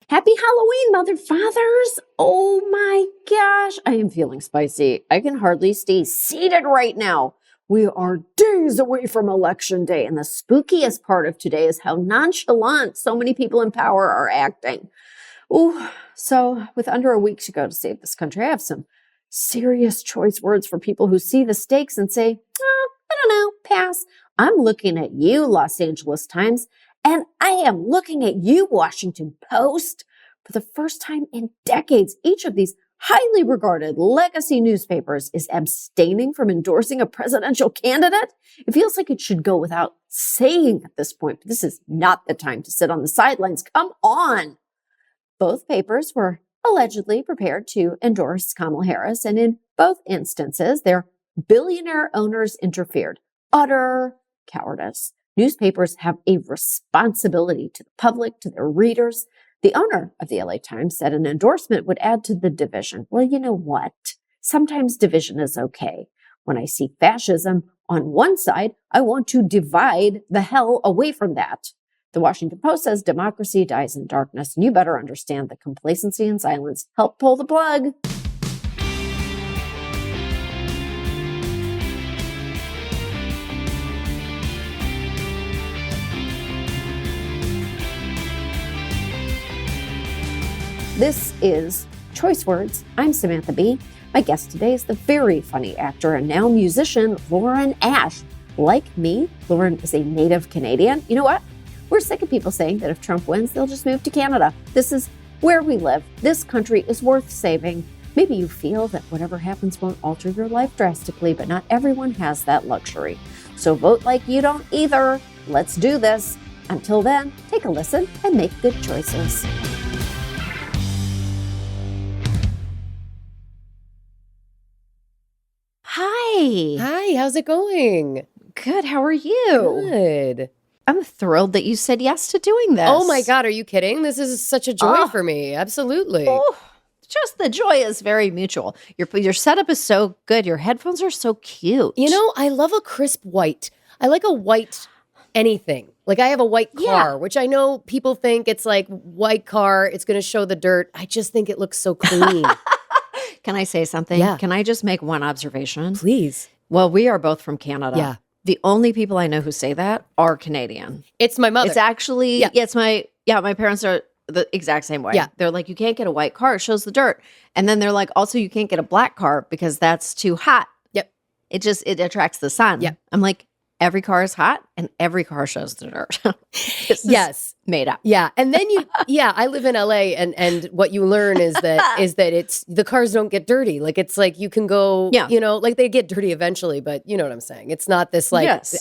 Happy Halloween, Mother Fathers! Oh my gosh, I am feeling spicy. I can hardly stay seated right now. We are days away from Election Day, and the spookiest part of today is how nonchalant so many people in power are acting. Ooh, so with under a week to go to save this country, I have some serious choice words for people who see the stakes and say, I don't know, pass. I'm looking at you, Los Angeles Times, and I am looking at you, Washington Post. For the first time in decades, each of these highly regarded legacy newspapers is abstaining from endorsing a presidential candidate. It feels like it should go without saying at this point, but this is not the time to sit on the sidelines. Come on. Both papers were allegedly prepared to endorse Kamala Harris, and in both instances, their billionaire owners interfered. Utter cowardice. Newspapers have a responsibility to the public, to their readers. The owner of the LA Times said an endorsement would add to the division. Well, you know what? Sometimes division is okay. When I see fascism on one side, I want to divide the hell away from that. The Washington Post says democracy dies in darkness, and you better understand that complacency and silence help pull the plug. This is Choice Words. I'm Samantha Bee. My guest today is the very funny actor and now musician, Lauren Ash. Like me, Lauren is a native Canadian. You know what? We're sick of people saying that if Trump wins, they'll just move to Canada. This is where we live. This country is worth saving. Maybe you feel that whatever happens won't alter your life drastically, but not everyone has that luxury. So vote like you don't either. Let's do this. Until then, take a listen and make good choices. Hi. Hi, how's it going? Good. How are you? Good. I'm thrilled that you said yes to doing this. Oh my God, are you kidding? This is such a joy for me. Absolutely. Oh, just the joy is very mutual. Your setup is so good. Your headphones are so cute. You know, I love a crisp white. I like a white anything. Like I have a white car, which I know people think it's like white car, it's going to show the dirt. I just think it looks so clean. Can I say something? Yeah. Can I just make one observation? Please. Well, we are both from Canada. Yeah. The only people I know who say that are Canadian. It's my mother. It's actually, my parents are the exact same way. Yeah. They're like, you can't get a white car. It shows the dirt. And then they're like, also, you can't get a black car because that's too hot. Yep. It attracts the sun. Yeah. I'm like, every car is hot and every car shows the dirt. Yes. Made up. Yeah. And then I live in LA and what you learn is that it's the cars don't get dirty. Like it's like you can go, like they get dirty eventually, but you know what I'm saying? It's not this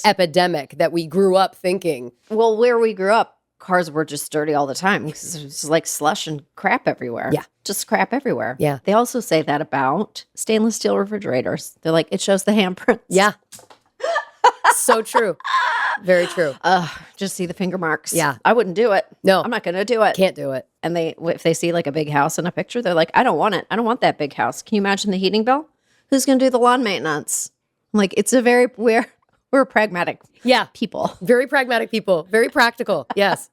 epidemic that we grew up thinking. Well, where we grew up, cars were just dirty all the time because it was like slush and crap everywhere. Yeah. Just crap everywhere. Yeah. They also say that about stainless steel refrigerators. They're like, it shows the handprints. Yeah. So true. Very true. Just see the finger marks. Yeah. I wouldn't do it. No. I'm not going to do it. Can't do it. And if they see like a big house in a picture, they're like, I don't want it. I don't want that big house. Can you imagine the heating bill? Who's going to do the lawn maintenance? I'm like, we're pragmatic people. Very pragmatic people. Very practical. Yes.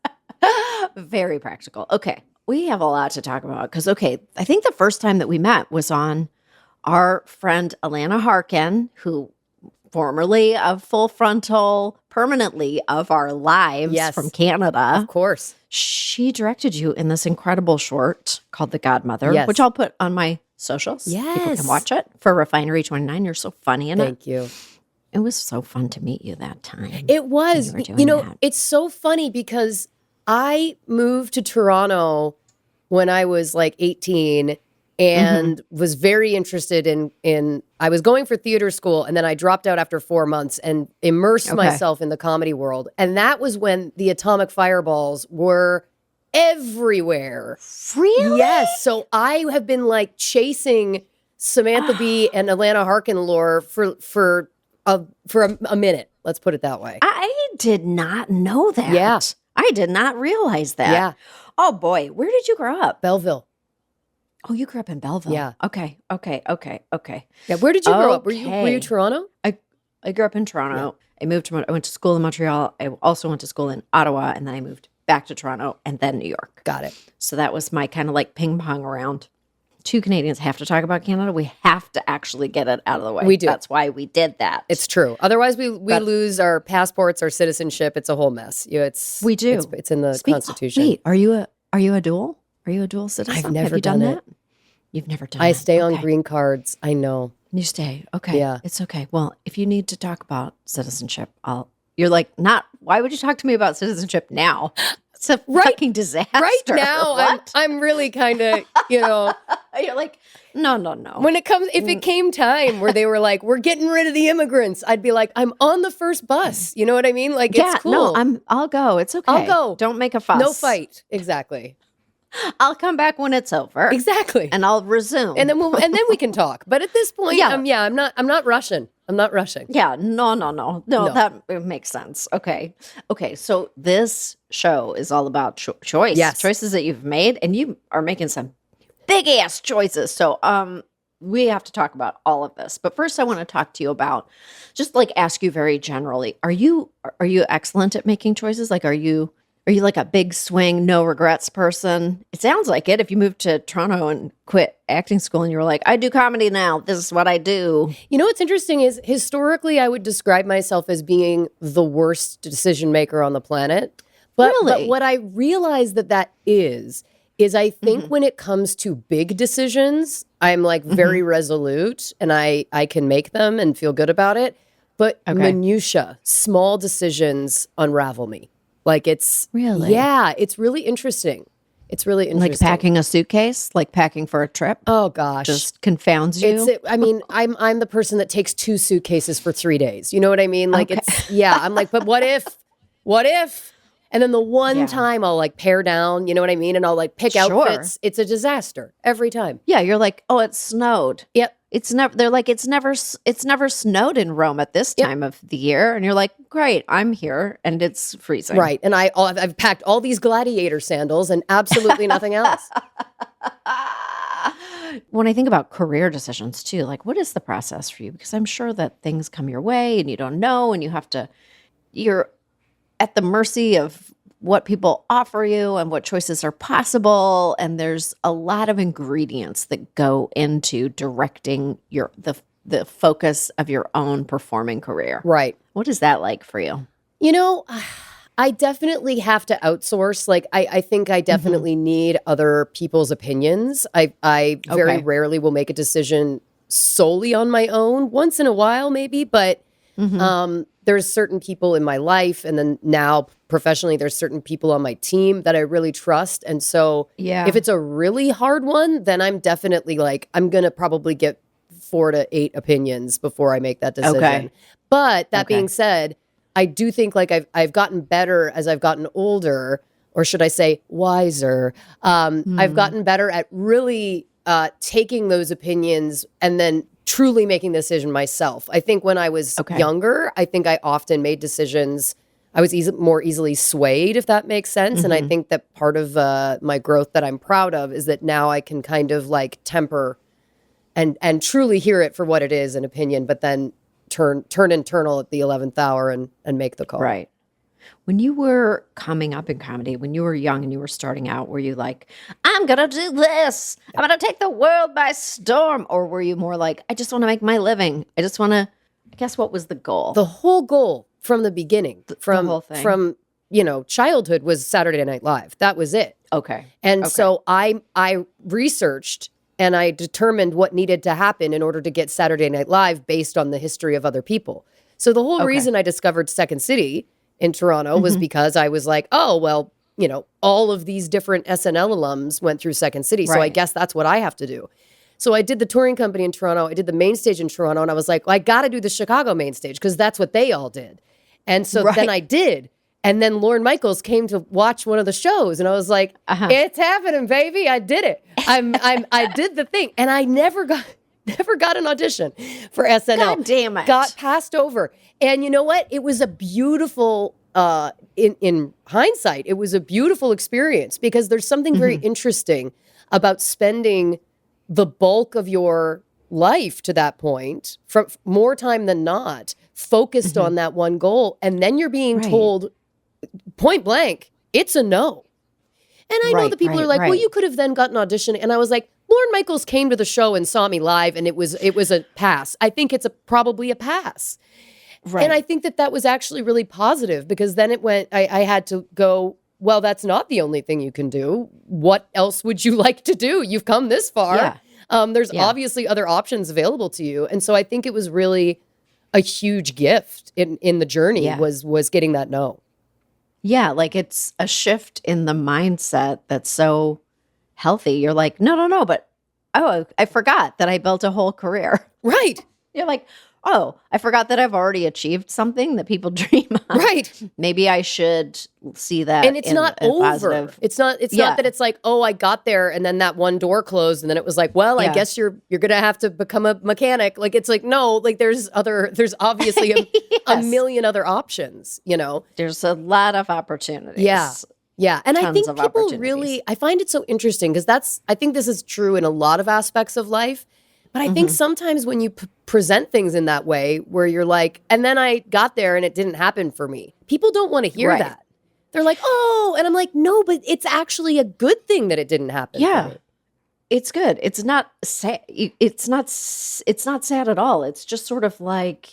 Very practical. Okay. We have a lot to talk about because, I think the first time that we met was on our friend Alana Harkin, who formerly of Full Frontal, permanently of our lives from Canada. Of course. She directed you in this incredible short called The Godmother, which I'll put on my socials. Yes. People can watch it for Refinery 29. You're so funny in it. Thank you. It was so fun to meet you that time. It was. It's so funny because I moved to Toronto when I was like 18 and was very interested in I was going for theater school and then I dropped out after 4 months and immersed myself in the comedy world. And that was when the atomic fireballs were everywhere. Really? Yes. So I have been like chasing Samantha Bee and Alana Harkin lore for a minute. Let's put it that way. I did not know that. Yeah. I did not realize that. Yeah. Oh boy, where did you grow up? Belleville. Oh, you grew up in Belleville. Yeah. Okay. Yeah. Where did you grow up? Were you Toronto? I grew up in Toronto. I went to school in Montreal. I also went to school in Ottawa, and then I moved back to Toronto, and then New York. Got it. So that was my kind of like ping pong around. Two Canadians have to talk about Canada. We have to actually get it out of the way. We do. That's why we did that. It's true. Otherwise, we lose our passports, our citizenship. It's a whole mess. We do. It's in the Constitution. Wait, are you a dual? Are you a dual citizen? I've never have you done done that? You've never done I it. stay on green cards. I know. You stay. Okay. Yeah. It's okay. Well, if you need to talk about citizenship, you're like, why would you talk to me about citizenship now? It's a fucking disaster. Right now, I'm really kind of, You're like, no. When if it came time where they were like, we're getting rid of the immigrants, I'd be like, I'm on the first bus. You know what I mean? Like, it's cool. No, I'll go. It's okay. I'll go. Don't make a fuss. No fight. Exactly. I'll come back when it's over. Exactly. And I'll resume. And then we can talk. But at this point, Yeah. I'm not rushing. I'm not rushing. Yeah, no, that makes sense. Okay. So this show is all about choice. Yes. Choices that you've made, and you are making some big ass choices. So we have to talk about all of this. But first I want to talk to you about, just like ask you very generally, are you excellent at making choices? Like, are you like a big swing, no regrets person? It sounds like it. If you moved to Toronto and quit acting school and you were like, I do comedy now, this is what I do. You know what's interesting is historically I would describe myself as being the worst decision maker on the planet. But what I realize that is I think when it comes to big decisions, I'm like very resolute and I can make them and feel good about it. But minutia, small decisions unravel me. Like it's it's really interesting. It's really interesting. Like packing a suitcase, like packing for a trip. Oh gosh, just confounds you. I'm the person that takes 2 suitcases for 3 days. You know what I mean? Like I'm like, but what if? And then the one time I'll like pare down, you know what I mean? And I'll like pick outfits. It's a disaster every time. Yeah, you're like, oh, it snowed. Yep. They're like, it's never snowed in Rome at this time of the year. And you're like, great, I'm here and it's freezing. Right. And I've packed all these gladiator sandals and absolutely nothing else. When I think about career decisions too, like what is the process for you? Because I'm sure that things come your way and you don't know and you're at the mercy of what people offer you and what choices are possible. And there's a lot of ingredients that go into directing the focus of your own performing career. Right. What is that like for you? You know, I definitely have to outsource. Like, I think I definitely need other people's opinions. I very rarely will make a decision solely on my own, once in a while maybe, but there's certain people in my life, and then now professionally, there's certain people on my team that I really trust. And so if it's a really hard one, then I'm definitely like, I'm going to probably get 4 to 8 opinions before I make that decision. Okay. But that being said, I do think like I've gotten better as I've gotten older, or should I say wiser. I've gotten better at really taking those opinions and then truly making the decision myself. I think when I was younger, I think I often made decisions. I was more easily swayed, if that makes sense. And I think that part of my growth that I'm proud of is that now I can kind of like temper and truly hear it for what it is, an opinion, but then turn internal at the 11th hour and make the call. Right. When you were coming up in comedy, when you were young and you were starting out, were you like, I'm going to do this. I'm going to take the world by storm? Or were you more like, I just want to make my living. I just want to, I guess what was the goal? The whole goal from the beginning, from the whole thing. From childhood was Saturday Night Live. That was it. Okay. And so I researched and I determined what needed to happen in order to get Saturday Night Live based on the history of other people. So the whole reason I discovered Second City in Toronto was because I was like, oh, well, all of these different SNL alums went through Second City. So I guess that's what I have to do. So I did the touring company in Toronto. I did the main stage in Toronto. And I was like, well, I got to do the Chicago main stage because that's what they all did. And so then I did. And then Lorne Michaels came to watch one of the shows. And I was like, it's happening, baby. I did it. I did the thing. And I never got an audition for SNL. God damn it. Got passed over. And you know what? It was a beautiful, in hindsight, it was a beautiful experience because there's something very interesting about spending the bulk of your life to that point, from more time than not, focused on that one goal. And then you're being told point blank, it's a no. And I know that people are like, well, you could have then gotten an audition. And I was like, Lorne Michaels came to the show and saw me live, and it was a pass. I think it's probably a pass. Right. And I think that was actually really positive, because then it went, I had to go, well, that's not the only thing you can do. What else would you like to do? You've come this far. Yeah. There's obviously other options available to you. And so I think it was really a huge gift in the journey was getting that no. Yeah, like it's a shift in the mindset that's so healthy. You're like, no, but I forgot that I built a whole career. Right. You're like, oh, I forgot that I've already achieved something that people dream of. Right. Maybe I should see that. And it's not over. Positive. It's not that it's like, oh, I got there and then that one door closed and then it was like, well, I guess you're going to have to become a mechanic. Like, it's like, no, like there's obviously a million other options, you know? There's a lot of opportunities. Yeah. Yeah. And I think people really, I find it so interesting, because I think this is true in a lot of aspects of life. But I think sometimes when you present things in that way, where you're like, and then I got there and it didn't happen for me, people don't want to hear that. They're like, oh, and I'm like, no, but it's actually a good thing that it didn't happen. Yeah, for me. It's good. It's not sad. It's not sad at all. It's just sort of like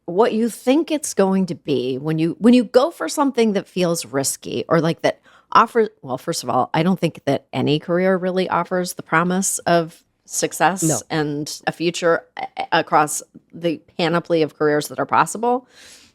what you think it's going to be when you go for something that feels risky, or like that offers. Well, first of all, I don't think that any career really offers the promise of success and a future across the panoply of careers that are possible,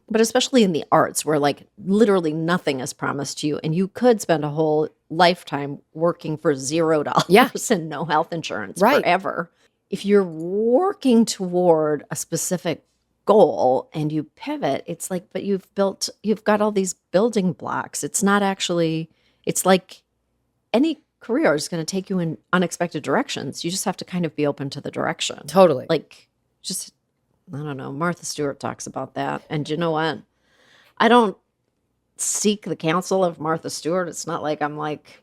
but especially in the arts, where like literally nothing is promised to you, and you could spend a whole lifetime working for $0 and no health insurance forever. If you're working toward a specific goal and you pivot, it's like, but you've got all these building blocks. It's not actually, it's like any career is going to take you in unexpected directions. You just have to kind of be open to the direction. Totally. Like, just, I don't know. Martha Stewart talks about that. And you know what? I don't seek the counsel of Martha Stewart. It's not like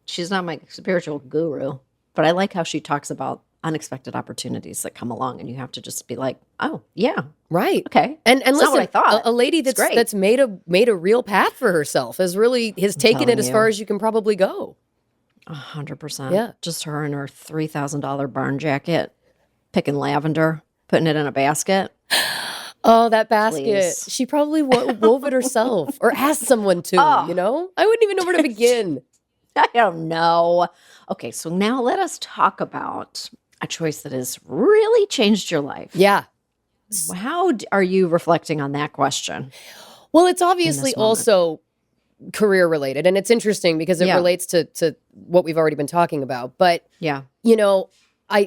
she's not my spiritual guru, but I like how she talks about unexpected opportunities that come along, and you have to just be like, oh yeah, right, okay. And it's listen, not what I thought. A lady that's made a real path for herself has taken it as far as you can probably go. 100%. Yeah. Just her in her $3,000 barn jacket, picking lavender, putting it in a basket. Oh, that basket. Please. She probably wove it herself or asked someone to, you know? I wouldn't even know where to begin. I don't know. Okay, so now let us talk about a choice that has really changed your life. Yeah. How are you reflecting on that question? Well, it's obviously also career related, and it's interesting because it relates to what we've already been talking about. But you know,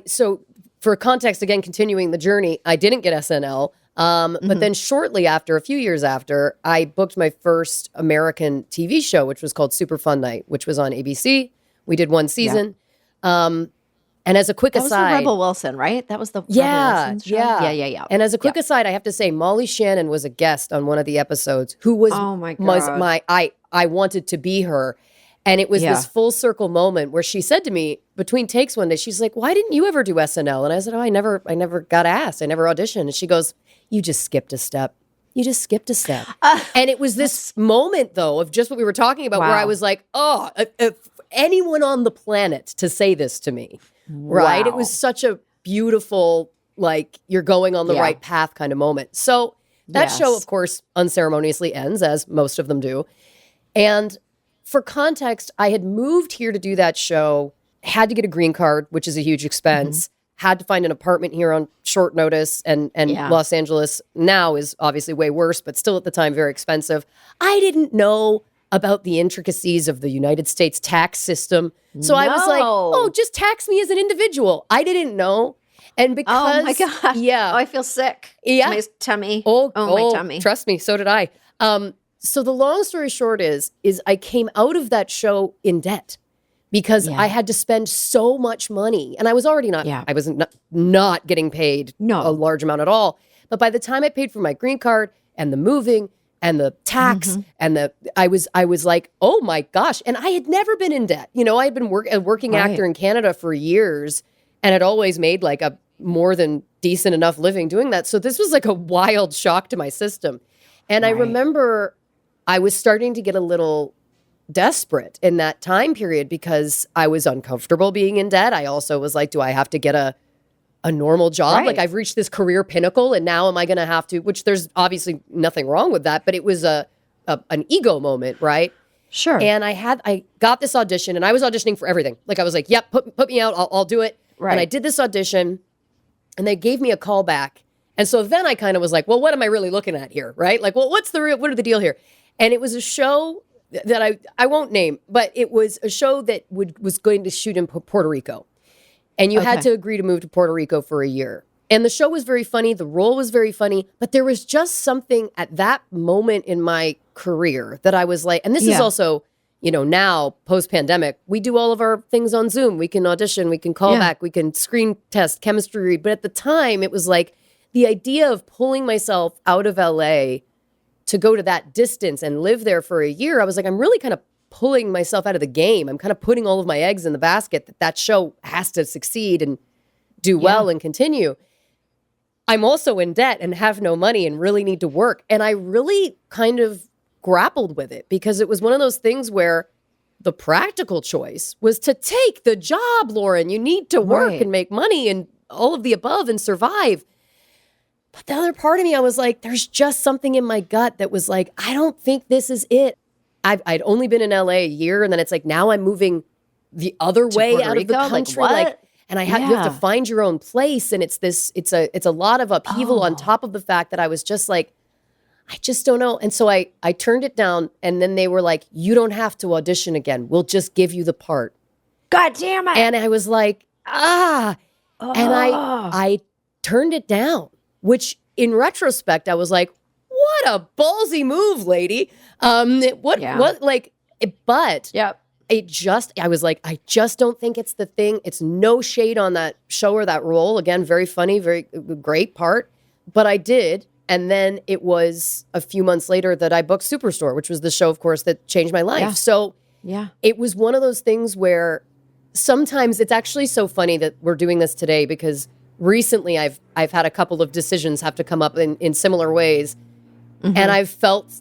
so for context, again, continuing the journey, I didn't get SNL, but then shortly after, a few years after, I booked my first American TV show, which was called Super Fun Night, which was on ABC. We did one season. And as a quick aside, that was the Rebel Wilson, right? That was the Rebel Wilson show? Yeah. And as a quick aside, I have to say, Molly Shannon was a guest on one of the episodes who was I wanted to be her. And it was this full circle moment where she said to me between takes one day, she's like, why didn't you ever do SNL? And I said, oh, I never got asked. I never auditioned. And she goes, you just skipped a step. You just skipped a step. And it was this moment, though, of just what we were talking about, where I was like, oh, if anyone on the planet to say this to me, right? It was such a beautiful, like, you're going on the right path kind of moment. So that show, of course, unceremoniously ends, as most of them do. And for context, I had moved here to do that show, had to get a green card, which is a huge expense, had to find an apartment here on short notice, and Los Angeles now is obviously way worse, but still at the time very expensive. I didn't know about the intricacies of the United States tax system. So I was like, oh, just tax me as an individual. I didn't know. And because, oh my gosh. Yeah. Oh, I feel sick. Yeah. My tummy. Oh, my tummy. Trust me, so did I. So the long story short is I came out of that show in debt because I had to spend so much money, and I was already I was not getting paid a large amount at all. But by the time I paid for my green card and the moving and the tax and I was like, oh my gosh. And I had never been in debt. You know, I had been a working actor in Canada for years and had always made like a more than decent enough living doing that. So this was like a wild shock to my system. And I remember I was starting to get a little desperate in that time period because I was uncomfortable being in debt. I also was like, do I have to get a normal job? Right. Like I've reached this career pinnacle and now am I going to have to, which there's obviously nothing wrong with that, but it was an ego moment, right? Sure. And I got this audition and I was auditioning for everything. Like I was like, yep, put me out. I'll do it. Right. And I did this audition and they gave me a call back. And so then I kind of was like, well, what am I really looking at here? Right? Like, well, what are the deal here? And it was a show that I won't name, but it was a show that was going to shoot in Puerto Rico. And you had to agree to move to Puerto Rico for a year. And the show was very funny. The role was very funny. But there was just something at that moment in my career that I was like, and this is also, now post-pandemic, we do all of our things on Zoom. We can audition, we can call back, we can screen test, chemistry read. But at the time, it was like the idea of pulling myself out of LA to go to that distance and live there for a year. I was like, I'm really kind of pulling myself out of the game. I'm kind of putting all of my eggs in the basket that show has to succeed and do well and continue. I'm also in debt and have no money and really need to work. And I really kind of grappled with it because it was one of those things where the practical choice was to take the job, Lauren. You need to work and make money and all of the above and survive. But the other part of me, I was like, there's just something in my gut that was like, I don't think this is it. I'd only been in LA a year, and then it's like now I'm moving the other way out of the country. Like, and you have to find your own place, and it's a lot of upheaval on top of the fact that I was just like, I just don't know. And so I turned it down, and then they were like, you don't have to audition again. We'll just give you the part. God damn it. And I was like, and I turned it down, which in retrospect, I was like, what a ballsy move, lady. But I was like, I just don't think it's the thing. It's no shade on that show or that role. Again, very funny, very great part. But I did. And then it was a few months later that I booked Superstore, which was the show, of course, that changed my life. Yeah. So it was one of those things where sometimes it's actually so funny that we're doing this today because recently I've had a couple of decisions have to come up in similar ways. Mm-hmm. And I've felt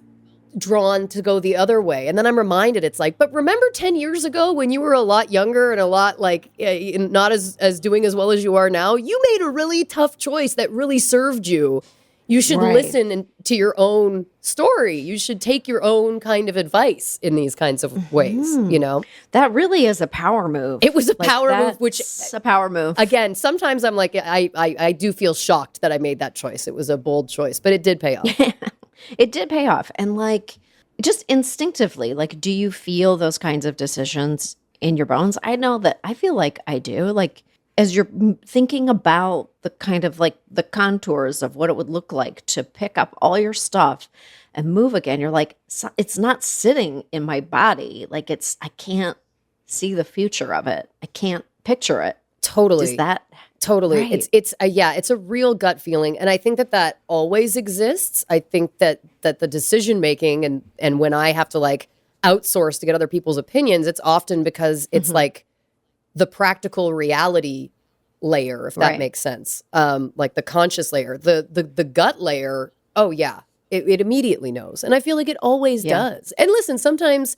drawn to go the other way. And then I'm reminded, it's like, but remember 10 years ago when you were a lot younger and a lot like not as doing as well as you are now, you made a really tough choice that really served you. You should listen to your own story. You should take your own kind of advice in these kinds of ways, That really is a power move. It was a power move, which a power move. Again, sometimes I'm like, I do feel shocked that I made that choice. It was a bold choice, but it did pay off. It did pay off. And like, just instinctively, like, do you feel those kinds of decisions in your bones? I know that I feel like I do. Like, as you're thinking about the kind of like the contours of what it would look like to pick up all your stuff and move again, you're like, it's not sitting in my body. Like I can't see the future of it. I can't picture it. Totally. Is that totally? right? It's a real gut feeling. And I think that always exists. I think that the decision making and when I have to like outsource to get other people's opinions, it's often because it's like the practical reality layer, if that makes sense. Like the conscious layer, the gut layer. Oh yeah, it immediately knows. And I feel like it always does. And listen, sometimes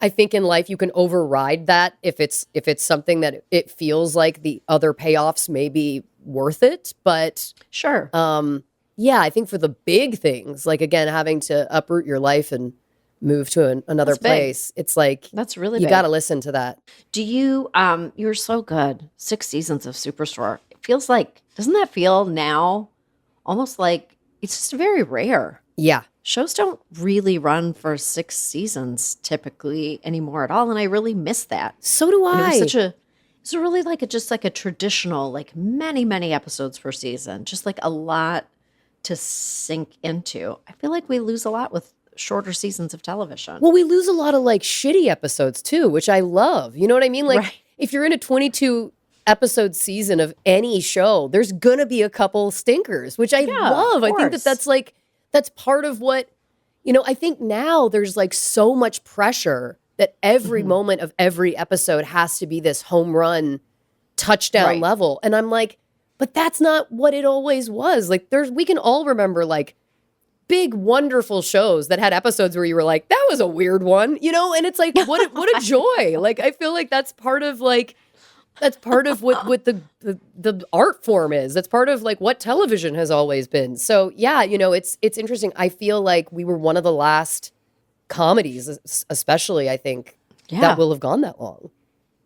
I think in life you can override that if it's something that it feels like the other payoffs may be worth it. But sure. I think for the big things, like again, having to uproot your life and move to another place, it's like that's really you big. got to listen to that. Do you you're so good. 6 seasons of Superstore. It feels like, doesn't that feel now almost like it's just very rare? Yeah. Shows don't really run for 6 seasons typically anymore at all, and I really miss that. So do I. It's really like just like a traditional, like many episodes per season, just like a lot to sink into. I feel like we lose a lot with shorter seasons of television. Well, we lose a lot of like shitty episodes too, which I love. You know what I mean? Like if you're in a 22 episode season of any show, there's gonna be a couple stinkers, which I love. I think that's part of what, I think now there's like so much pressure that every moment of every episode has to be this home run touchdown level. And I'm like, but that's not what it always was. Like we can all remember like big, wonderful shows that had episodes where you were like, that was a weird one, you know? And it's like, what a joy. Like, I feel like that's part of what the art form is. That's part of like what television has always been. So yeah, you know, it's interesting. I feel like we were one of the last comedies, especially, I think, that will have gone that long.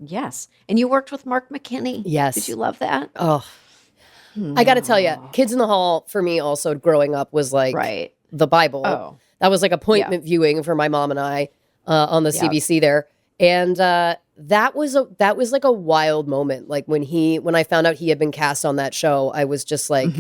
Yes. And you worked with Mark McKinney. Yes. Did you love that? Oh, I got to tell you, Kids in the Hall for me also growing up was like the Bible. Oh. That was like appointment viewing for my mom and I on the CBC there. And that was like a wild moment. Like when I found out he had been cast on that show, I was just like,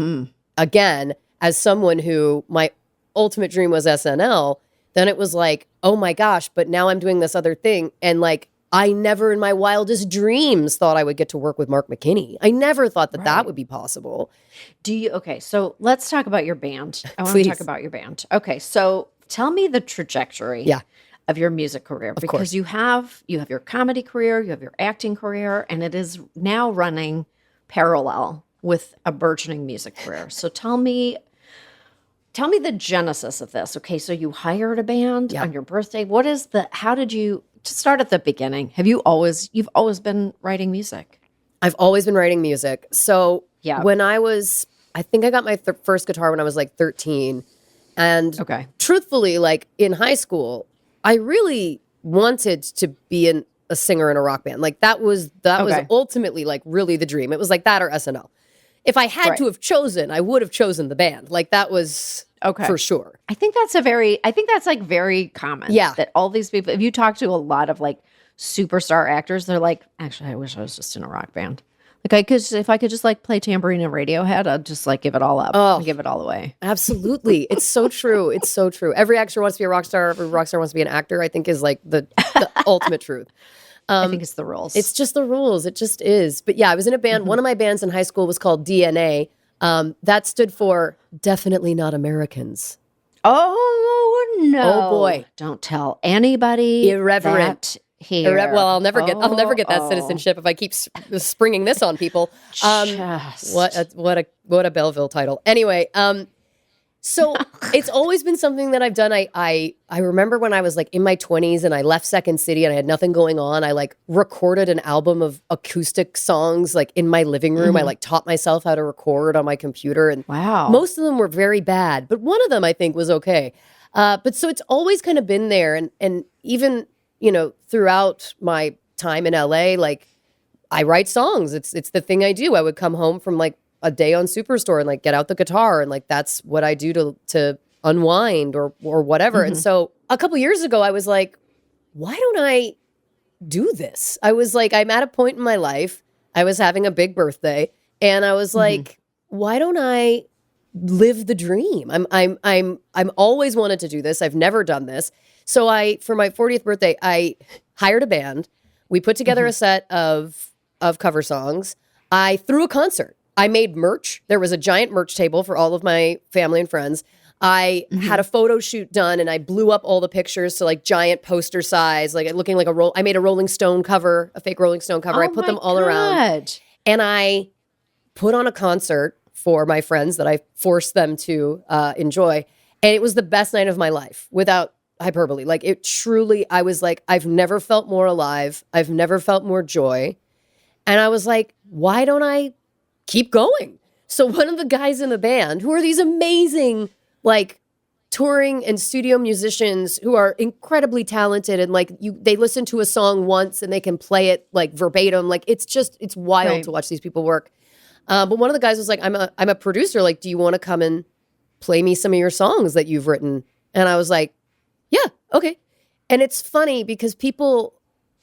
again, as someone who my ultimate dream was SNL, then it was like, oh my gosh, but now I'm doing this other thing. And like, I never in my wildest dreams thought I would get to work with Mark McKinney. I never thought that would be possible. Okay, so let's talk about your band. I want to talk about your band. Okay, so tell me the trajectory of your music career. Because you have your comedy career, you have your acting career, and it is now running parallel with a burgeoning music career. So tell me the genesis of this. Okay, so you hired a band on your birthday. How did you... To start at the beginning, you've always been writing music? I've always been writing music. So when I think I got my first guitar when I was like 13. And truthfully, like in high school, I really wanted to be a singer in a rock band. Like that was ultimately like really the dream. It was like that or SNL. If I had to have chosen, I would have chosen the band. Like that was for sure. I think that's like very common. Yeah. That all these people, if you talk to a lot of like superstar actors, they're like, actually, I wish I was just in a rock band. Like if I could just like play tambourine and Radiohead, I'd just like give it all up and give it all away. Absolutely. It's so true. It's so true. Every actor wants to be a rock star. Every rock star wants to be an actor, I think is like the ultimate truth. I think it's the rules. It's just the rules. It just is. But yeah, I was in a band. One of my bands in high school was called DNA. That stood for Definitely Not Americans. Oh, no. Oh, boy. Don't tell anybody. Irreverent. Here. Well, I'll never get that citizenship if I keep springing this on people. What a Belleville title. Anyway, so it's always been something that I've done. I remember when I was like in my 20s and I left Second City and I had nothing going on. I like recorded an album of acoustic songs like in my living room. I like taught myself how to record on my computer, and most of them were very bad, but one of them I think was okay. But so it's always kind of been there, and even throughout my time in LA, like I write songs. It's the thing I do. I would come home from like a day on Superstore and like get out the guitar, and like that's what I do to unwind or whatever. And so a couple years ago I was like, why don't I do this? I was like, I'm at a point in my life. I was having a big birthday and I was like, why don't I live the dream? I'm always wanted to do this. I've never done this. So for my 40th birthday, I hired a band. We put together a set of cover songs. I threw a concert. I made merch. There was a giant merch table for all of my family and friends. I had a photo shoot done and I blew up all the pictures to like giant poster size, like looking like I made a Rolling Stone cover, a fake Rolling Stone cover. I put them all around. And I put on a concert for my friends that I forced them to enjoy. And it was the best night of my life without hyperbole. Like it truly, I was like, I've never felt more alive. I've never felt more joy. And I was like, why don't I keep going? So one of the guys in the band, who are these amazing, like touring and studio musicians who are incredibly talented, and like they listen to a song once and they can play it like verbatim. Like it's wild to watch these people work. But one of the guys was like, I'm a producer. Like, do you want to come and play me some of your songs that you've written? And I was like, yeah, okay. And it's funny because people,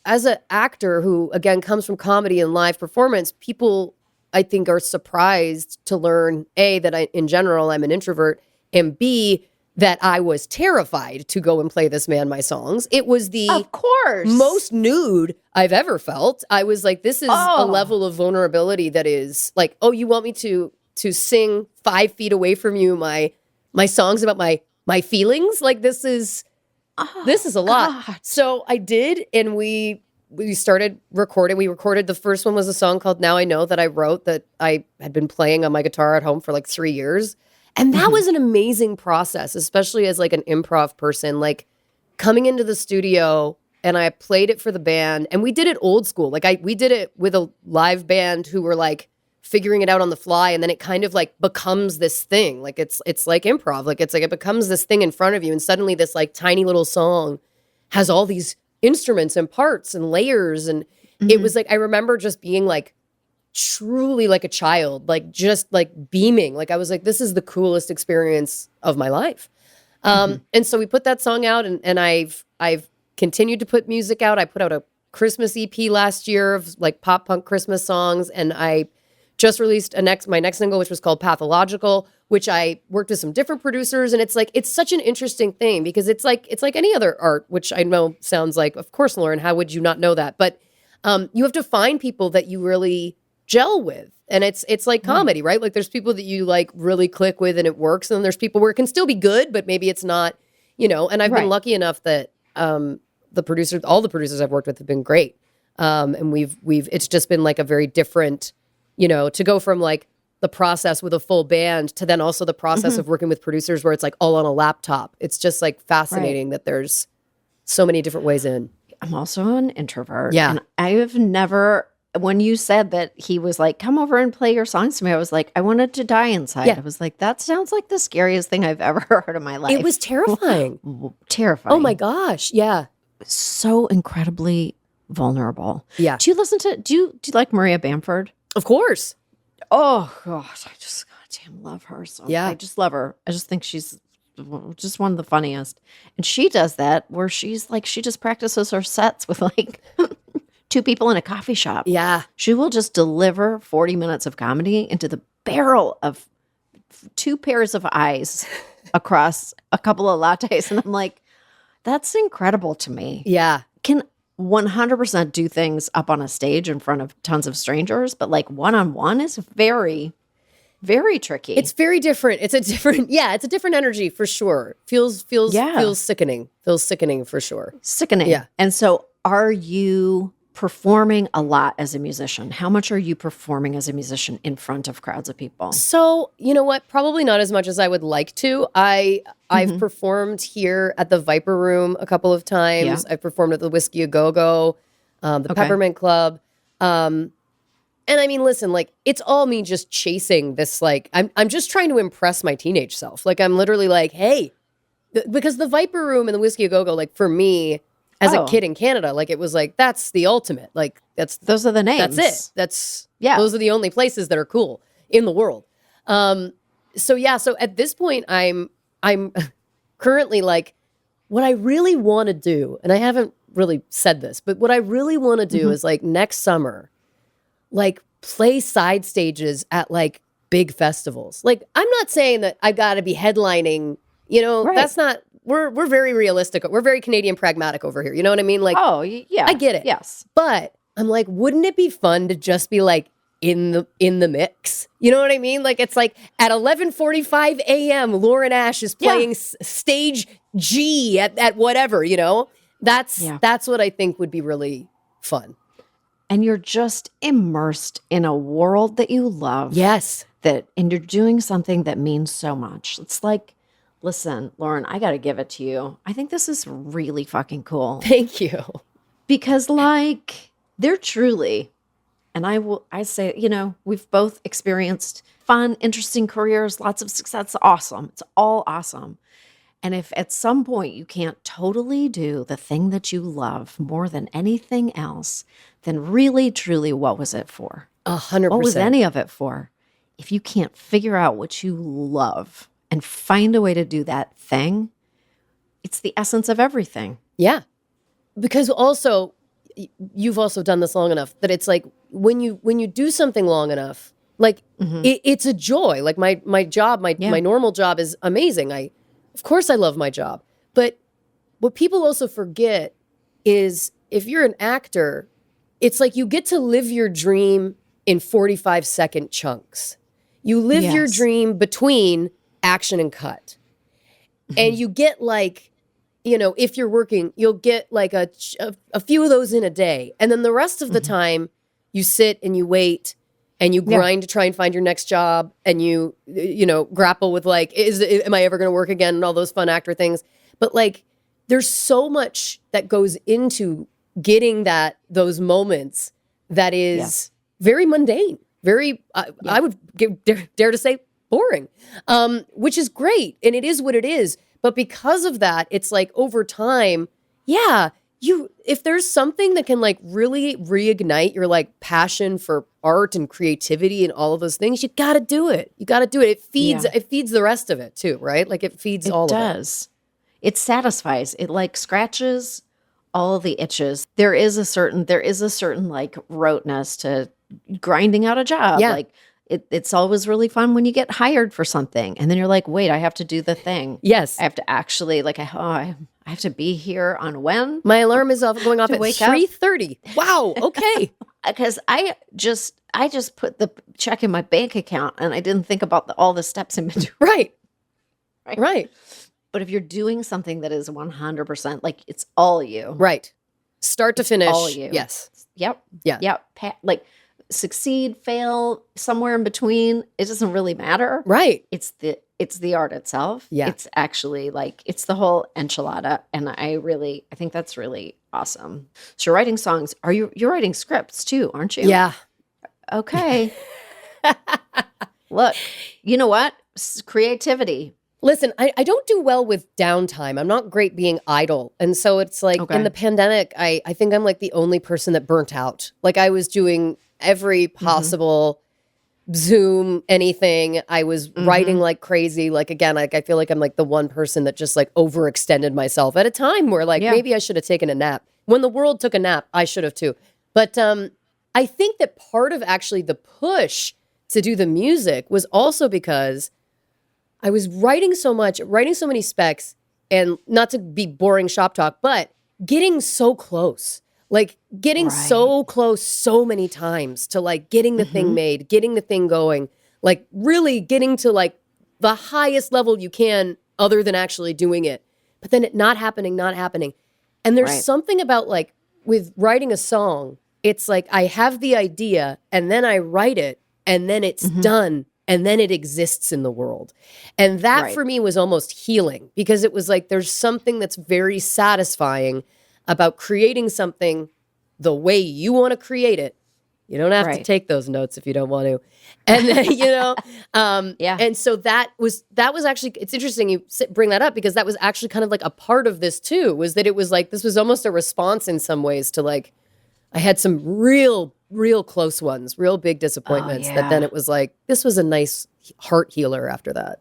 as an actor who, again, comes from comedy and live performance, people, I think, are surprised to learn, A, that in general, I'm an introvert, and B, that I was terrified to go and play this man my songs. It was the most nude I've ever felt. I was like, this is a level of vulnerability that is like, oh, you want me to sing 5 feet away from you my songs about my feelings? Like this is a lot. God. So I did, and we started recording. We recorded, the first one was a song called Now I Know that I wrote that I had been playing on my guitar at home for like 3 years. And that was an amazing process, especially as like an improv person, like coming into the studio and I played it for the band and we did it old school. Like we did it with a live band who were like figuring it out on the fly. And then it kind of like becomes this thing. Like it's like improv. Like it's like it becomes this thing in front of you. And suddenly this like tiny little song has all these instruments and parts and layers. And it was like, I remember just being like, truly like a child, like just like beaming. Like I was like, this is the coolest experience of my life. And so we put that song out and I've continued to put music out. I put out a Christmas EP last year of like pop punk Christmas songs. And I just released my next single, which was called Pathological, which I worked with some different producers. And it's like, it's such an interesting thing because it's like any other art, which I know sounds like, of course, Lauren, how would you not know that? But you have to find people that you really gel with. And it's like comedy, right? Like there's people that you like really click with and it works. And then there's people where it can still be good, but maybe it's not, and I've been lucky enough that all the producers I've worked with have been great. And it's just been like a very different, to go from like the process with a full band to then also the process of working with producers where it's like all on a laptop. It's just like fascinating that there's so many different ways in. I'm also an introvert. Yeah. And I have never, when you said that he was like, come over and play your songs to me, I was like, I wanted to die inside. Yeah. I was like, that sounds like the scariest thing I've ever heard in my life. It was terrifying. Terrifying. Oh my gosh. Yeah. So incredibly vulnerable. Yeah. Do you like Maria Bamford? Of course. Oh gosh, I just goddamn love her. So Yeah. I just love her. I just think she's just one of the funniest. And she does that where she's like, she just practices her sets with like two people in a coffee shop. Yeah. She will just deliver 40 minutes of comedy into the barrel of two pairs of eyes across a couple of lattes. And I'm like, that's incredible to me. Yeah. Can 100% do things up on a stage in front of tons of strangers, but like one-on-one is very, very tricky. It's very different. It's a different energy for sure. Feels sickening. Feels sickening for sure. Sickening. Yeah. And so are you performing a lot as a musician? How much are you performing as a musician in front of crowds of people? So, you know what? Probably not as much as I would like to. I've performed here at the Viper Room a couple of times. Yeah. I've performed at the Whiskey A Go-Go, the Peppermint Club. And I mean, listen, like it's all me just chasing this, like, I'm just trying to impress my teenage self. Like I'm literally like, hey, because the Viper Room and the Whiskey A Go-Go, like for me, as a kid in Canada, like it was like, that's the ultimate. Like those are the names. That's it. Those are the only places that are cool in the world. So at this point I'm currently like, what I really want to do, and I haven't really said this, but what I really want to do is like next summer, like play side stages at like big festivals. Like I'm not saying that I got to be headlining, that's not, we're very realistic. We're very Canadian pragmatic over here. You know what I mean? Like, oh yeah, I get it. Yes. But I'm like, wouldn't it be fun to just be like in the mix? You know what I mean? Like it's like at 11:45 a.m. Lauren Ash is playing stage G at whatever, That's what I think would be really fun. And you're just immersed in a world that you love. Yes. And you're doing something that means so much. It's like, listen, Lauren, I got to give it to you. I think this is really fucking cool. Thank you. Because like they're truly, and I say, we've both experienced fun, interesting careers, lots of success. Awesome. It's all awesome. And if at some point you can't totally do the thing that you love more than anything else, then really, truly, what was it for? 100%. What was any of it for? If you can't figure out what you love and find a way to do that thing, it's the essence of everything. Yeah. Because also, you've also done this long enough that it's like when you do something long enough, like it's a joy. Like my job, my normal job is amazing. Of course I love my job. But what people also forget is if you're an actor, it's like you get to live your dream in 45-second chunks. You live your dream between action and cut. And you get like, if you're working, you'll get like a few of those in a day. And then the rest of the time you sit and you wait and you grind to try and find your next job, and you grapple with like, am I ever going to work again, and all those fun actor things. But like, there's so much that goes into getting those moments that is very mundane, very I would dare to say boring, which is great, and it is what it is. But because of that, it's like over time, if there's something that can like really reignite your like passion for art and creativity and all of those things, you got to do it. You got to do it. It feeds the rest of it too, right? Like it feeds all of it. It does. It satisfies. It like scratches all the itches. There is a certain like roteness to grinding out a job. Yeah. Like it's always really fun when you get hired for something, and then you're like, wait, I have to do the thing. Yes, I have to actually like I have to be here on when my alarm is going off at 3:30. Wow. Okay. Because I just put the check in my bank account, and I didn't think about all the steps in between. Right. But if you're doing something that is 100%, like it's all you. Right. Start to finish. All you. Yes. Yep. Yeah. Yep. Like succeed, fail, somewhere in between. It doesn't really matter. Right. It's the art itself. Yeah. It's actually like, it's the whole enchilada. And I think that's really awesome. So you're writing songs. You're writing scripts too, aren't you? Yeah. Okay. Look, you know what? Creativity. Listen, I don't do well with downtime. I'm not great being idle. And so it's like in the pandemic, I think I'm like the only person that burnt out. Like I was doing every possible Zoom, anything. I was writing like crazy. Like again, like I feel like I'm like the one person that just like overextended myself at a time where like maybe I should have taken a nap. When the world took a nap, I should have too. But I think that part of actually the push to do the music was also because I was writing so many specs, and not to be boring shop talk, but getting so close, so close so many times to like getting the thing made, getting the thing going, like really getting to like the highest level you can other than actually doing it. But then it not happening. And there's something about like with writing a song, it's like I have the idea and then I write it and then it's done. And then it exists in the world. And that for me was almost healing, because it was like there's something that's very satisfying about creating something the way you want to create it. You don't have to take those notes if you don't want to. And then, And so that was actually, it's interesting you bring that up, because that was actually kind of like a part of this too, was that it was like, this was almost a response in some ways to like, I had some real close ones, real big disappointments that then it was like, this was a nice heart healer after that.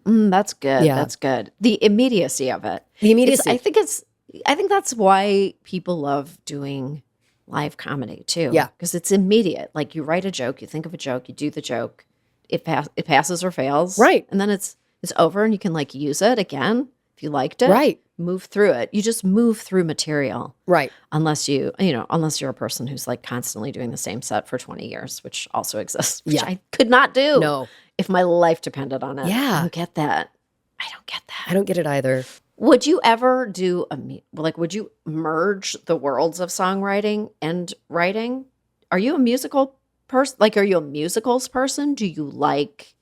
That's good. Yeah. That's good. The immediacy of it. I think that's why people love doing live comedy too. Yeah. Because it's immediate. Like you write a joke, you think of a joke, you do the joke, it passes or fails. Right. And then it's over, and you can like use it again if you liked it. Right. Move through it. You just move through material. Right. Unless you're a person who's like constantly doing the same set for 20 years, which also exists, which I could not do. No. If my life depended on it. Yeah. I don't get that. I don't get it either. Would you ever do would you merge the worlds of songwriting and writing? Are you a musical person? Like, are you a musicals person? Do you like,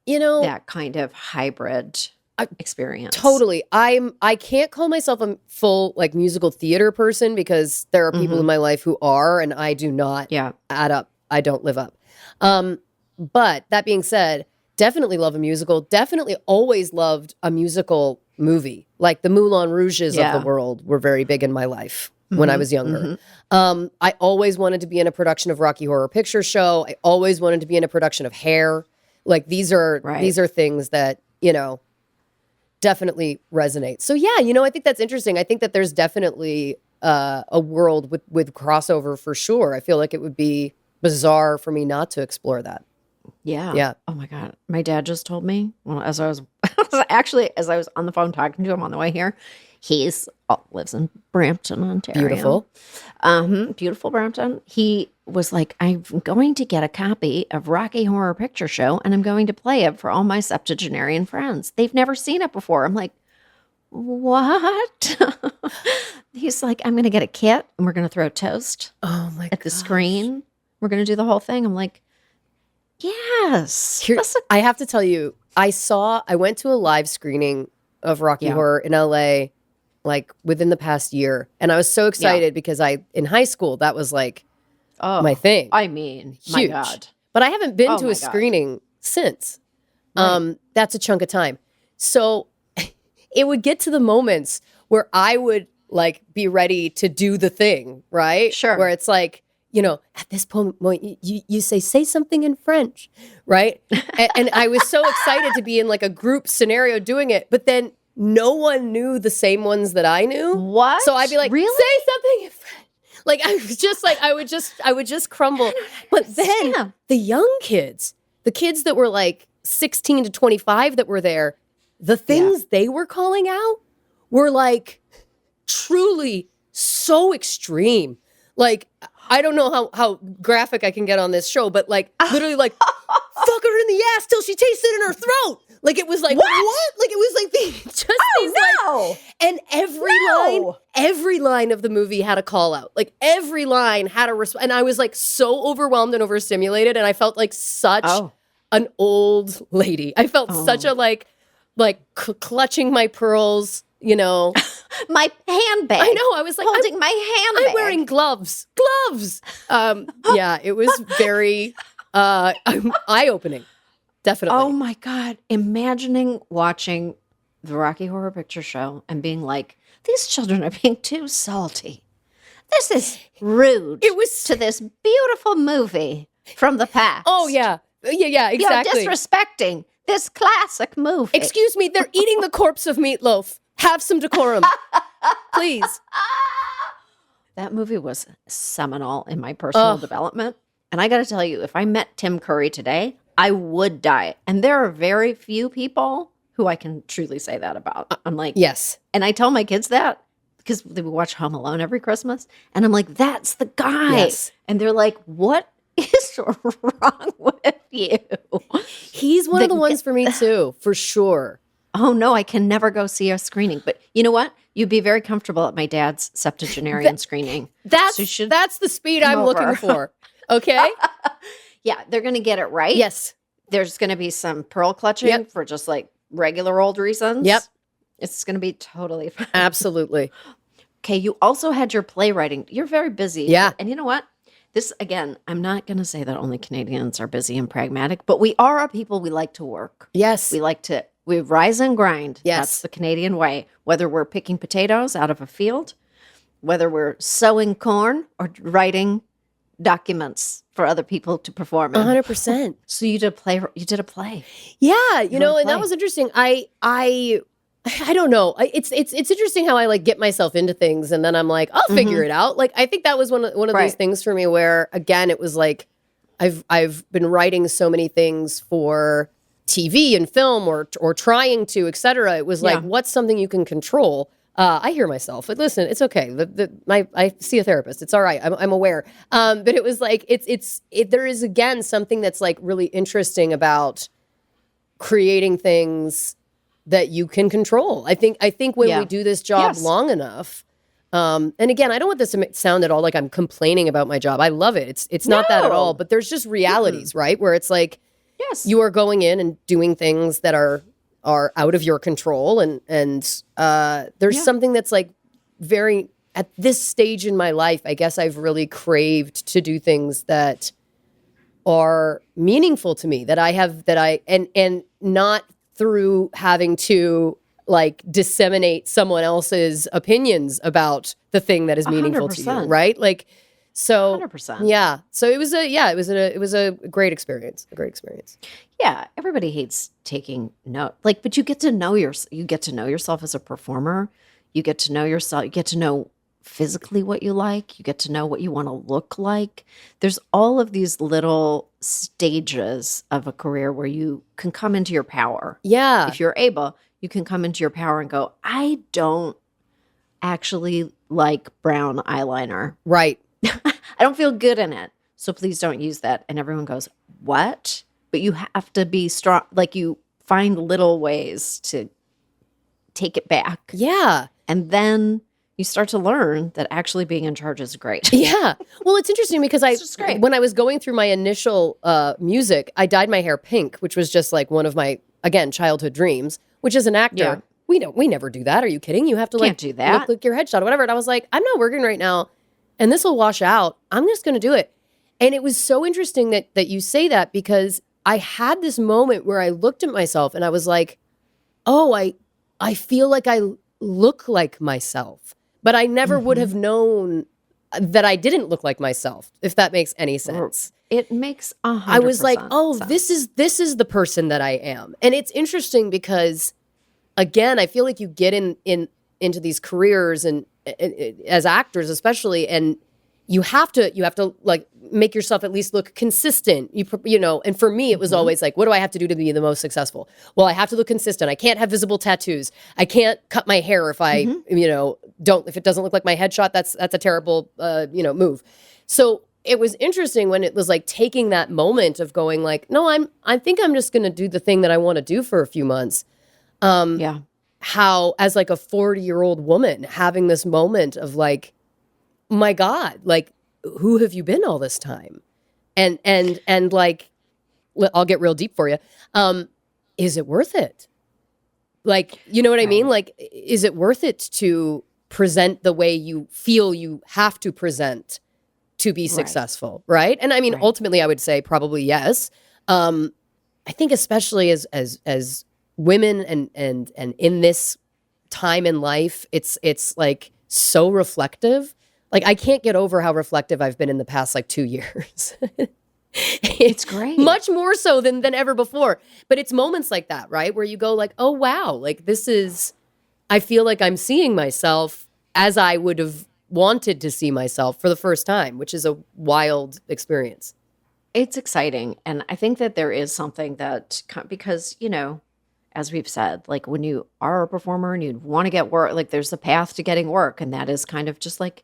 that kind of hybrid experience? Totally. I can't call myself a full like musical theater person, because there are people in my life who are, and I do not add up. I don't live up. But that being said, definitely love a musical. Definitely always loved a musical movie. Like the Moulin Rouges of the world were very big in my life when I was younger. I always wanted to be in a production of Rocky Horror Picture Show. I always wanted to be in a production of Hair. Like these are things that, definitely resonate. So yeah, I think that's interesting. I think that there's definitely a world with crossover for sure. I feel like it would be bizarre for me not to explore that. Yeah. Yeah. Oh my God. My dad just told me, as I was on the phone talking to him on the way here, lives in Brampton, Ontario. Beautiful. Beautiful Brampton. He was like, I'm going to get a copy of Rocky Horror Picture Show, and I'm going to play it for all my septuagenarian friends. They've never seen it before. I'm like, what? He's like, I'm going to get a kit, and we're going to throw toast at the screen. We're going to do the whole thing. I'm like, Yes. I have to tell you, I went to a live screening of Rocky Horror in LA like within the past year. And I was so excited because in high school, that was like my thing. I mean, huge. my God. But I haven't been to a screening since. Right. That's a chunk of time. So it would get to the moments where I would like be ready to do the thing, right? Sure. Where it's like, at this point, you say something in French, right? and I was so excited to be in like a group scenario doing it, but then no one knew the same ones that I knew. What? So I'd be like, really? say something in French. Like I was just like, I would just crumble. But then the young kids, the kids that were like 16 to 25 that were there, the things they were calling out were like truly so extreme. Like, I don't know how graphic I can get on this show, but like literally like, fuck her in the ass till she tastes it in her throat. Like it was like, what? Like it was like and every line of the movie had a call out. Like every line had a response. And I was like so overwhelmed and overstimulated. And I felt like such an old lady. I felt such a like clutching my pearls, my handbag. I know. I was like holding my handbag. I'm wearing gloves. Yeah, it was very eye-opening. Definitely. Oh my God. Imagining watching the Rocky Horror Picture Show and being like, these children are being too salty. This is rude. It was to this beautiful movie from the past. Oh yeah. Yeah, exactly. You're disrespecting this classic movie. Excuse me, they're eating the corpse of Meatloaf. Have some decorum. Please. That movie was seminal in my personal development. And I got to tell you, if I met Tim Curry today, I would die. And there are very few people who I can truly say that about. I'm like, yes. And I tell my kids that because they watch Home Alone every Christmas. And I'm like, that's the guy. Yes. And they're like, what is wrong with you? He's one of the ones for me too, for sure. Oh no, I can never go see a screening. But you know what? You'd be very comfortable at my dad's septuagenarian screening. That's the speed I'm looking for. Okay? Yeah, they're going to get it right. Yes. There's going to be some pearl clutching for just like regular old reasons. Yep. It's going to be totally fine. Absolutely. Okay, you also had your playwriting. You're very busy. Yeah. And you know what? This, again, I'm not going to say that only Canadians are busy and pragmatic, but we are a people, we like to work. Yes. We rise and grind. Yes. That's the Canadian way. Whether we're picking potatoes out of a field, whether we're sowing corn or writing documents for other people to perform in. 100%. So you did a play. Yeah, and that was interesting. I don't know. It's interesting how I like get myself into things and then I'm like, I'll figure it out. Like I think that was one of those things for me where again it was like I've been writing so many things for TV and film or trying to, et cetera. It was like, what's something you can control? I hear myself. But listen, it's okay. I see a therapist. It's all right. I'm aware. But it was like there is again something that's like really interesting about creating things that you can control. I think when we do this job long enough, and again, I don't want this to sound at all like I'm complaining about my job. I love it. It's not that at all. But there's just realities, right? Where it's like, you are going in and doing things that are out of your control, and there's something that's like very at this stage in my life. I guess I've really craved to do things that are meaningful to me. And not through having to like disseminate someone else's opinions about the thing that is meaningful 100%. to you, right? Like, so 100%. Yeah. So it was a great experience. A great experience. Yeah. Everybody hates taking note. Like, but you get to know yourself as a performer. You get to know yourself. You get to know physically what you like. You get to know what you want to look like. There's all of these little stages of a career where you can come into your power. Yeah. If you're able, you can come into your power and go, I don't actually like brown eyeliner. Right. I don't feel good in it. So please don't use that. And everyone goes, what? But you have to be strong. Like you find little ways to take it back. Yeah. And then, you start to learn that actually being in charge is great. Yeah. Well, it's interesting because when I was going through my initial music, I dyed my hair pink, which was just like one of my, again, childhood dreams, which as an actor, we never do that. Are you kidding? You have to Can't do that. look like your headshot or whatever. And I was like, I'm not working right now and this will wash out. I'm just going to do it. And it was so interesting that you say that because I had this moment where I looked at myself and I was like, oh, I feel like I look like myself, but I never would have known that I didn't look like myself, if that makes any sense. It makes 100% I was like, oh, sense. this is the person that I am. And it's interesting because, again, I feel like you get into these careers and as actors especially, and you have to like make yourself at least look consistent. You know, and for me, it was always like, what do I have to do to be the most successful? Well, I have to look consistent. I can't have visible tattoos. I can't cut my hair if I, if it doesn't look like my headshot, that's a terrible, move. So it was interesting when it was like taking that moment of going like, no, I think I'm just going to do the thing that I want to do for a few months. How as like a 40-year-old woman having this moment of like, my God, like, who have you been all this time? And like, I'll get real deep for you. Is it worth it? Like, you know what I mean? Like, is it worth it to present the way you feel you have to present to be successful? Right. And I mean, ultimately I would say probably yes. I think especially as women and in this time in life, it's like so reflective. Like, I can't get over how reflective I've been in the past, like, 2 years. It's great. Much more so than ever before. But it's moments like that, right? Where you go like, oh, wow, like I feel like I'm seeing myself as I would have wanted to see myself for the first time, which is a wild experience. It's exciting. And I think that there is something that, because, as we've said, like when you are a performer and you want to get work, like there's a path to getting work. And that is kind of just like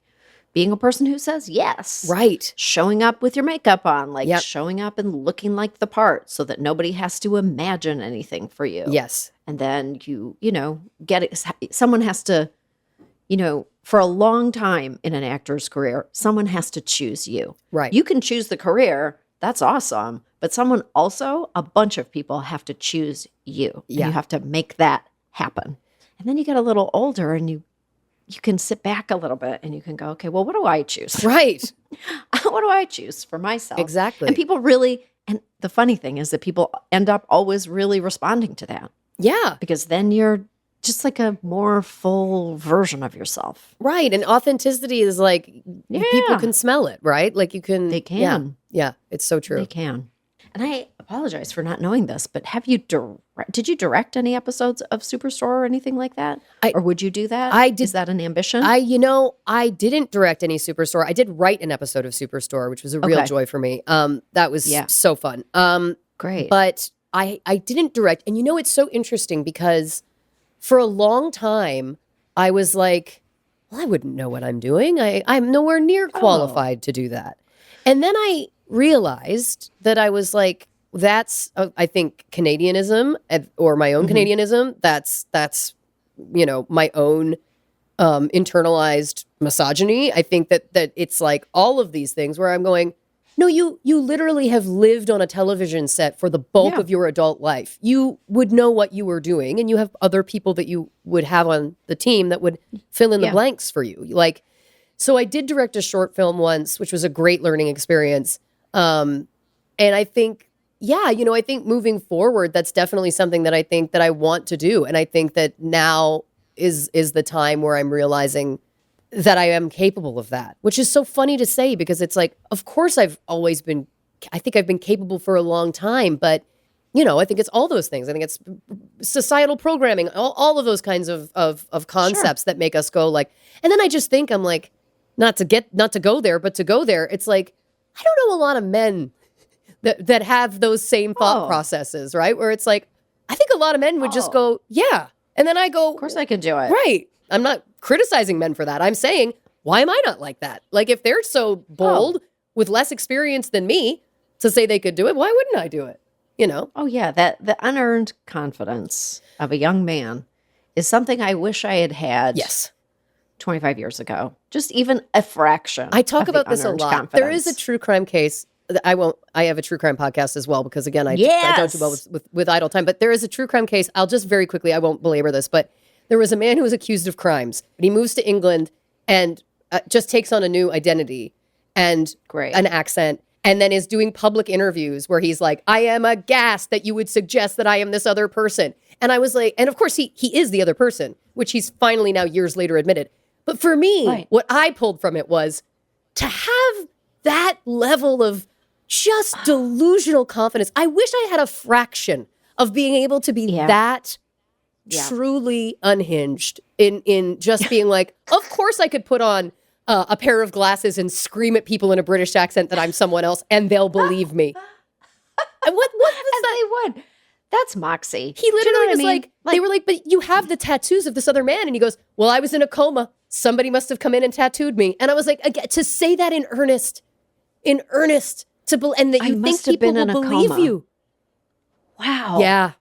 being a person who says yes. Right. Showing up with your makeup on, like showing up and looking like the part so that nobody has to imagine anything for you. Yes. And then you get it. Someone has to, for a long time in an actor's career, someone has to choose you. Right. You can choose the career. That's awesome. But a bunch of people have to choose you. Yeah. You have to make that happen. And then you get a little older and you can sit back a little bit and you can go, okay, well, what do I choose? Right. What do I choose for myself? Exactly. And people really, and the funny thing is that people end up always really responding to that. Yeah. Because then you're just like a more full version of yourself. Right. And authenticity is like, people can smell it, right? Like they can. Yeah. It's so true. They can. And I apologize for not knowing this, but did you direct any episodes of Superstore or anything like that? Or would you do that? I did. Is that an ambition? I didn't direct any Superstore. I did write an episode of Superstore, which was a real joy for me. That was so fun. Great. But I didn't direct. And it's so interesting because for a long time, I was like, well, I wouldn't know what I'm doing. I'm nowhere near qualified to do that. And then I realized that I was like, that's, I think, Canadianism or my own Canadianism. That's my own internalized misogyny. I think that it's like all of these things where I'm going, no, you literally have lived on a television set for the bulk of your adult life. You would know what you were doing, and you have other people that you would have on the team that would fill in the blanks for you. Like, so I did direct a short film once, which was a great learning experience. And I think, I think moving forward, that's definitely something that I think that I want to do. And I think that now is the time where I'm realizing that I am capable of that, which is so funny to say because it's like, of course I think I've been capable for a long time, but I think it's all those things. I think it's societal programming, all of those kinds of concepts that make us go like, and then I just think I'm like, not to go there, but to go there. It's like, I don't know a lot of men that have those same thought processes, right? Where it's like, I think a lot of men would just go, yeah. And then I go, of course I can do it. Right. I'm not criticizing men for that. I'm saying, why am I not like that? Like, if they're so bold with less experience than me to say they could do it, why wouldn't I do it? Oh, yeah. The unearned confidence of a young man is something I wish I had Yes. 25 years ago. Just even a fraction. I talk of about the this a unearned lot. There is a confidence. true crime case. I have a true crime podcast as well, because again, I don't do well with idle time, but there is a true crime case. I'll just very quickly, I won't belabor this, but there was a man who was accused of crimes, but he moves to England and just takes on a new identity and an accent, and then is doing public interviews where he's like, I am aghast that you would suggest that I am this other person. And I was like, and of course he is the other person, which he's finally now years later admitted. But for me, what I pulled from it was to have that level of just delusional confidence. I wish I had a fraction of being able to be that truly unhinged in just being like, of course I could put on a pair of glasses and scream at people in a British accent that I'm someone else and they'll believe me. And what was that? They would. That's moxie. He literally was like, they were like, but you have the tattoos of this other man. And he goes, well, I was in a coma. Somebody must have come in and tattooed me. And I was like, again, to say that in earnest, and that you think people will believe you. Wow. Yeah.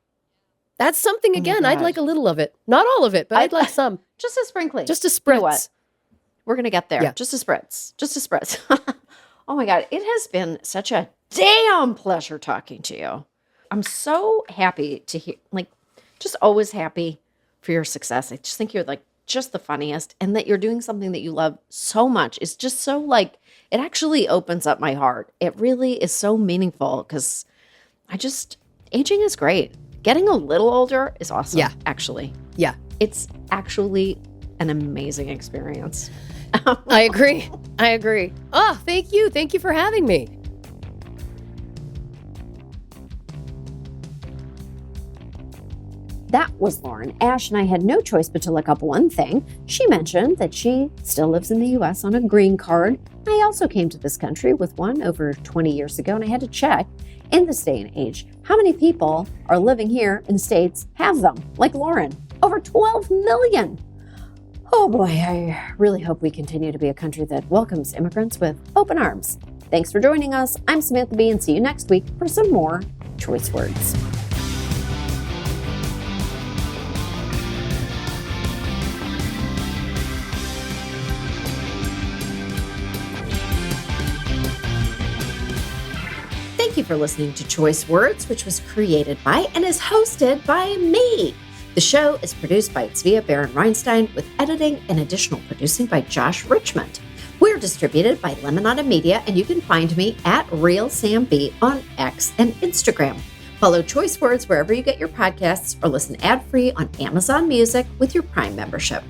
That's something, again, I'd like a little of it. Not all of it, but I'd like some. Just a sprinkling. Just a spritz. You know what? We're going to get there. Yeah. Just a spritz. Just a spritz. Oh my God. It has been such a damn pleasure talking to you. I'm so happy to hear, just always happy for your success. I just think you're just the funniest, and that you're doing something that you love so much. It's just so it actually opens up my heart. It really is so meaningful, because aging is great. Getting a little older is awesome. Yeah. Actually. Yeah. It's actually an amazing experience. I agree. Oh, thank you. Thank you for having me. That was Lauren Ash, and I had no choice but to look up one thing. She mentioned that she still lives in the U.S. on a green card. I also came to this country with one over 20 years ago, and I had to check, in this day and age, how many people are living here in the States have them, like Lauren. Over 12 million. Oh boy, I really hope we continue to be a country that welcomes immigrants with open arms. Thanks for joining us. I'm Samantha Bee, and see you next week for some more Choice Words. Thank you for listening to Choice Words, which was created by and is hosted by me. The show is produced by Tzvia Baron-Reinstein, with editing and additional producing by Josh Richmond. We're distributed by Lemonada Media, and you can find me at RealSamB on X and Instagram. Follow Choice Words wherever you get your podcasts, or listen ad-free on Amazon Music with your Prime membership.